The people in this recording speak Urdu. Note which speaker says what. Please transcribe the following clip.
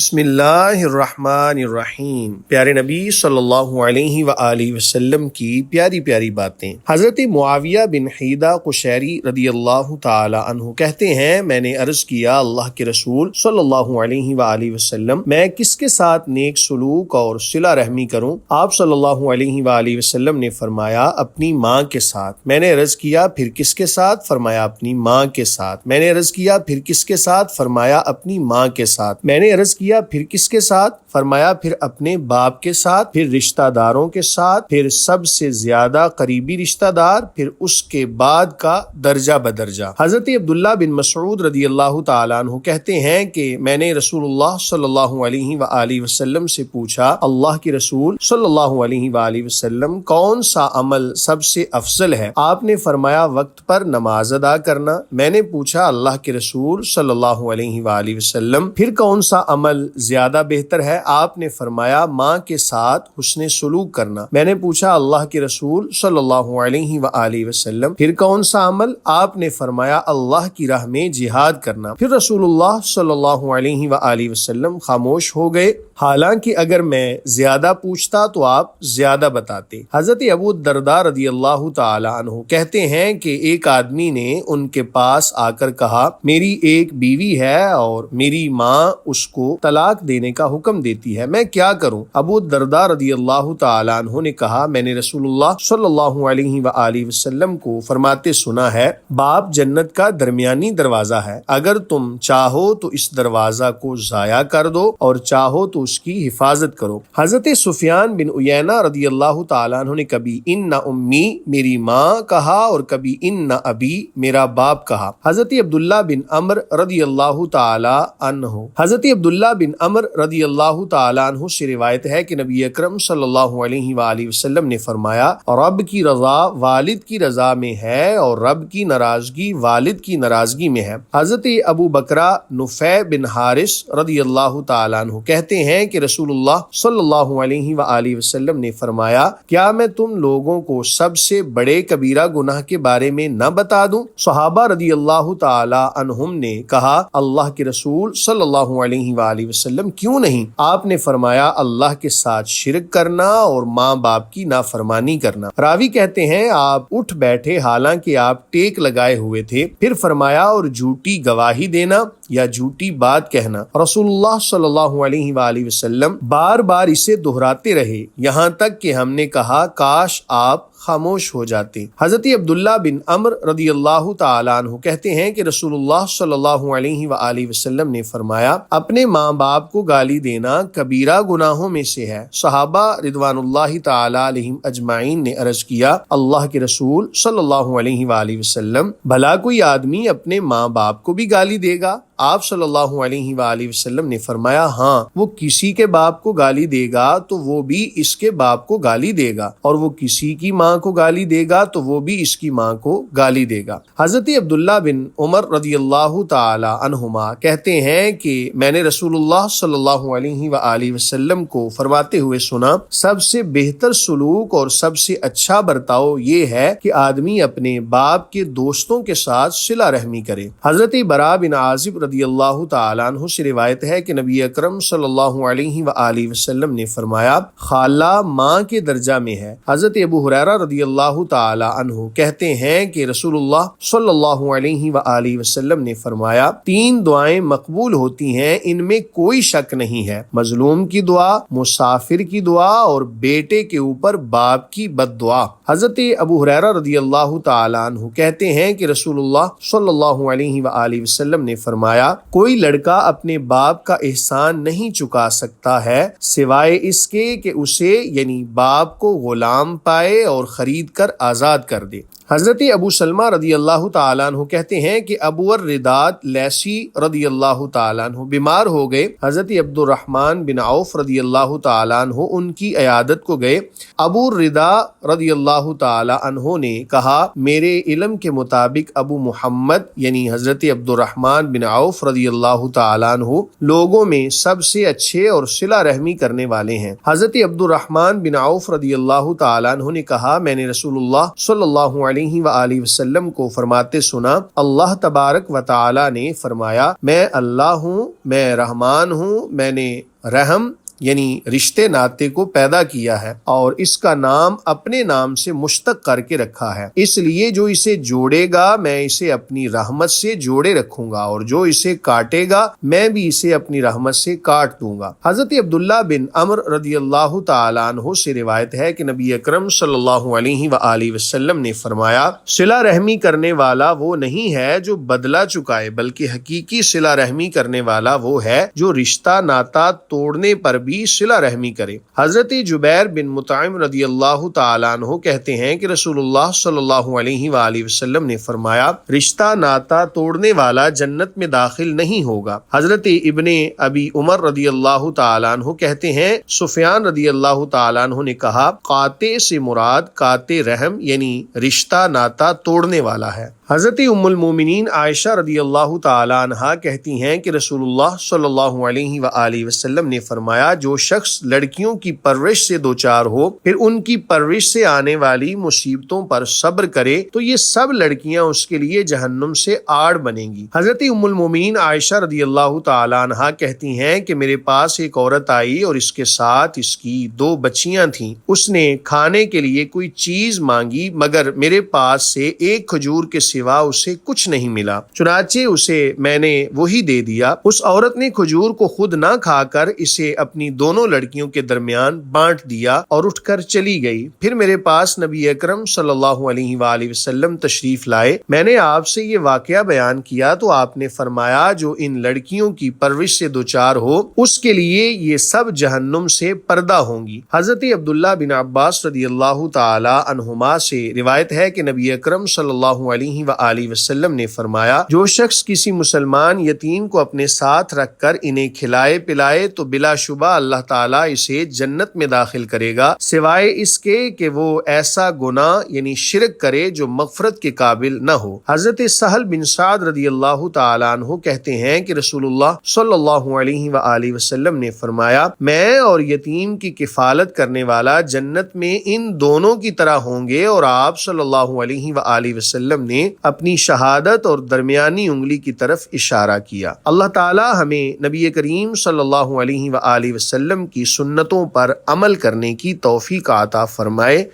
Speaker 1: بسم اللہ الرحمن الرحیم۔ پیارے نبی صلی اللہ علیہ وآلہ وسلم کی پیاری پیاری باتیں۔ حضرت معاویہ بن حیدہ قشیری رضی اللہ تعالی عنہ کہتے ہیں، میں نے عرض کیا اللہ کے رسول صلی اللہ علیہ وآلہ وسلم، میں کس کے ساتھ نیک سلوک اور صلہ رحمی کروں؟ آپ صلی اللہ علیہ وآلہ وسلم نے فرمایا اپنی ماں کے ساتھ۔ میں نے عرض کیا پھر کس کے ساتھ؟ فرمایا اپنی ماں کے ساتھ۔ میں نے عرض کیا پھر کس کے ساتھ؟ فرمایا اپنی ماں کے ساتھ۔ میں نے عرض کیا پھر کس کے ساتھ؟ فرمایا پھر اپنے باپ کے ساتھ، پھر رشتہ داروں کے ساتھ، پھر سب سے زیادہ قریبی رشتہ دار، پھر اس کے بعد کا درجہ بدرجہ۔ حضرت عبداللہ بن مسعود رضی اللہ تعالیٰ عنہ کہتے ہیں کہ میں نے رسول اللہ صلی اللہ علیہ وآلہ وسلم سے پوچھا، اللہ کے رسول صلی اللہ علیہ وآلہ وسلم کون سا عمل سب سے افضل ہے؟ آپ نے فرمایا وقت پر نماز ادا کرنا۔ میں نے پوچھا اللہ کے رسول صلی اللہ علیہ وآلہ وسلم پھر کون سا عمل زیادہ بہتر ہے؟ آپ نے فرمایا ماں کے ساتھ حسن سلوک کرنا۔ میں نے پوچھا اللہ کے رسول صلی اللہ علیہ وآلہ وسلم پھر کون سا عمل؟ آپ نے فرمایا اللہ کی راہ میں جہاد کرنا۔ پھر رسول اللہ صلی اللہ علیہ وآلہ وسلم خاموش ہو گئے، حالانکہ اگر میں زیادہ پوچھتا تو آپ زیادہ بتاتے۔ حضرت ابو الدرداء رضی اللہ تعالی عنہ کہتے ہیں کہ ایک آدمی نے ان کے پاس آ کر کہا، میری ایک بیوی ہے اور میری ماں اس کو طلاق دینے کا حکم دیتی ہے، میں کیا کروں؟ ابو الدرداء رضی اللہ تعالی عنہ نے کہا، میں نے رسول اللہ صلی اللہ علیہ وآلہ وسلم کو فرماتے سنا ہے، باپ جنت کا درمیانی دروازہ ہے، اگر تم چاہو تو اس دروازہ کو ضائع کر دو اور چاہو تو اس کی حفاظت کرو۔ حضرت سفیان بن عیینہ رضی اللہ تعالیٰ عنہ نے کبھی ان امی میری ماں کہا اور کبھی ان ابی میرا باپ کہا۔ حضرت عبداللہ بن عمر رضی اللہ رضی اللہ تعالیٰ عنہ سے روایت ہے کہ نبی اکرم صلی اللہ علیہ وآلہ وسلم نے فرمایا، رب کی رضا والد کی رضا میں ہے اور رب کی ناراضگی والد کی ناراضگی میں ہے۔ حضرت ابو بکرہ نفیع بن حارث رضی اللہ تعالیٰ عنہ کہتے ہیں کہ رسول اللہ صلی اللہ علیہ وآلہ وسلم نے فرمایا، کیا میں تم لوگوں کو سب سے بڑے کبیرہ گناہ کے بارے میں نہ بتا دوں؟ صحابہ رضی اللہ تعالیٰ عنہم نے کہا، اللہ کے رسول صلی اللہ علیہ وآلہ وسلم کیوں نہیں؟ آپ نے فرمایا اللہ کے ساتھ شرک کرنا اور ماں باپ کی نافرمانی کرنا۔ راوی کہتے ہیں آپ اٹھ بیٹھے حالانکہ آپ ٹیک لگائے ہوئے تھے، پھر فرمایا اور جھوٹی گواہی دینا یا جھوٹی بات کہنا۔ رسول اللہ صلی اللہ علیہ وآلہ وسلم بار بار اسے دہراتے رہے، یہاں تک کہ ہم نے کہا کاش آپ خاموش ہو جاتے۔ حضرت عبداللہ بن عمر رضی اللہ تعالیٰ عنہ کہتے ہیں کہ رسول اللہ صلی اللہ علیہ وآلہ وسلم نے فرمایا، اپنے ماں باپ کو گالی دینا کبیرہ گناہوں میں سے ہے۔ صحابہ رضوان اللہ تعالیٰ علیہم اجمعین نے عرض کیا، اللہ کے رسول صلی اللہ علیہ وآلہ وسلم بھلا کوئی آدمی اپنے ماں باپ کو بھی گالی دے گا؟ آپ صلی اللہ علیہ وآلہ وسلم نے فرمایا، ہاں، وہ کسی کے باپ کو گالی دے گا تو وہ بھی اس کے باپ کو گالی دے گا، اور وہ کسی کی ماں کو گالی دے گا تو وہ بھی اس کی ماں کو گالی دے گا۔ حضرت عبداللہ بن عمر رضی اللہ تعالی عنہما کہتے ہیں کہ میں نے رسول اللہ صلی اللہ علیہ وآلہ وسلم کو فرماتے ہوئے سنا، سب سے بہتر سلوک اور سب سے اچھا برتاؤ یہ ہے کہ آدمی اپنے باپ کے دوستوں کے ساتھ صلہ رحمی کرے۔ حضرت براء بن عازب رضی اللہ تعالیٰ عنہ سے روایت ہے کہ نبی اکرم صلی اللہ علیہ وآلہ وسلم نے فرمایا، خالہ ماں کے درجہ میں ہے۔ حضرت ابو ہریرہ رضی اللہ تعالیٰ عنہ کہتے ہیں کہ رسول اللہ صلی اللہ علیہ وآلہ وسلم نے فرمایا، 3 دعائیں مقبول ہوتی ہیں، ان میں کوئی شک نہیں ہے، مظلوم کی دعا، مسافر کی دعا اور بیٹے کے اوپر باپ کی بد دعا۔ حضرت ابو ہریرہ رضی اللہ تعالیٰ عنہ کہتے ہیں کہ رسول اللہ صلی اللہ علیہ وآلہ وسلم نے فرمایا، کوئی لڑکا اپنے باپ کا احسان نہیں چکا سکتا ہے سوائے اس کے کہ اسے یعنی باپ کو غلام پائے اور خرید کر آزاد کر دے۔ حضرت ابو سلمہ رضی اللہ تعالیٰ عنہ کہتے ہیں کہ ابو الرداد لیسی رضی اللہ تعالیٰ عنہ بیمار ہو گئے، حضرت عبد الرحمن بن عوف رضی اللہ تعالیٰ عنہ ان کی عیادت کو گئے۔ ابو الردا رضی اللہ تعالیٰ عنہ نے کہا، میرے علم کے مطابق ابو محمد یعنی حضرت عبد الرحمن بن عوف رضی اللہ تعالیٰ عنہ لوگوں میں سب سے اچھے اور صلہ رحمی کرنے والے ہیں۔ حضرت عبد الرحمن بن عوف رضی اللہ تعالیٰ عنہ نے کہا، میں نے رسول اللہ صلی اللہ علیہ علیہ وآلہ وسلم کو فرماتے سنا۔ اللہ تبارک و تعالی نے فرمایا، میں اللہ ہوں، میں رحمان ہوں، میں نے رحم یعنی رشتے ناطے کو پیدا کیا ہے اور اس کا نام اپنے نام سے مشتق کر کے رکھا ہے، اس لیے جو اسے جوڑے گا میں اسے اپنی رحمت سے جوڑے رکھوں گا، اور جو اسے کاٹے گا میں بھی اسے اپنی رحمت سے کاٹ دوں گا۔ حضرت عبداللہ بن عمر رضی اللہ تعالیٰ عنہ سے روایت ہے کہ نبی اکرم صلی اللہ علیہ وآلہ وسلم نے فرمایا، صلہ رحمی کرنے والا وہ نہیں ہے جو بدلہ چکائے، بلکہ حقیقی صلہ رحمی کرنے والا وہ ہے جو رشتہ ناتا توڑنے پر بھی صلہ رحمی کرے۔ حضرت جبیر بن مطعم رضی اللہ تعالیٰ عنہ کہتے ہیں کہ رسول اللہ صلی اللہ علیہ وآلہ وسلم نے فرمایا، رشتہ ناتا توڑنے والا جنت میں داخل نہیں ہوگا۔ حضرت ابن ابی عمر رضی اللہ تعالیٰ عنہ کہتے ہیں، سفیان رضی اللہ تعالیٰ عنہ نے کہا، قاطع سے مراد قاطع رحم یعنی رشتہ ناتا توڑنے والا ہے۔ حضرت ام المومنین عائشہ رضی اللہ تعالی عنہا کہتی ہیں کہ رسول اللہ صلی اللہ علیہ وآلہ وسلم نے فرمایا، جو شخص لڑکیوں کی پرورش سے دوچار ہو پھر ان کی پرورش سے آنے والی مصیبتوں پر صبر کرے تو یہ سب لڑکیاں اس کے لیے جہنم سے آڑ بنیں گی۔ حضرت ام المومنین عائشہ رضی اللہ تعالی عنہا کہتی ہیں کہ میرے پاس ایک عورت آئی اور اس کے ساتھ اس کی 2 بچیاں تھیں۔ اس نے کھانے کے لیے کوئی چیز مانگی مگر میرے پاس سے ایک کھجور کے سوا اسے کچھ نہیں ملا، چنانچہ اسے میں نے وہی دے دیا۔ اس عورت نے کھجور کو خود نہ کھا کر اسے اپنی دونوں لڑکیوں کے درمیان بانٹ دیا اور اٹھ کر چلی گئی۔ پھر میرے پاس نبی اکرم صلی اللہ علیہ وآلہ وسلم تشریف لائے، میں نے آپ سے یہ واقعہ بیان کیا تو آپ نے فرمایا، جو ان لڑکیوں کی پرورش سے دوچار ہو اس کے لیے یہ سب جہنم سے پردہ ہوں گی۔ حضرت عبداللہ بن عباس رضی اللہ تعالی عنہما سے روایت ہے کہ نبی اکرم صلی اللہ علیہ وآلہ وسلم نے فرمایا، جو شخص کسی مسلمان یتیم کو اپنے ساتھ رکھ کر انہیں کھلائے پلائے تو بلا شبہ اللہ تعالیٰ اسے جنت میں داخل کرے گا، سوائے اس کے کہ وہ ایسا گناہ یعنی شرک کرے جو مغفرت کے قابل نہ ہو۔ حضرت سہل بن سعد رضی اللہ تعالیٰ عنہ کہتے ہیں کہ رسول اللہ صلی اللہ علیہ وآلہ وسلم نے فرمایا، میں اور یتیم کی کفالت کرنے والا جنت میں ان دونوں کی طرح ہوں گے، اور آپ صلی اللہ علیہ وآلہ وسلم نے اپنی شہادت اور درمیانی انگلی کی طرف اشارہ کیا۔ اللہ تعالی ہمیں نبی کریم صلی اللہ علیہ وآلہ وسلم کی سنتوں پر عمل کرنے کی توفیق عطا فرمائے۔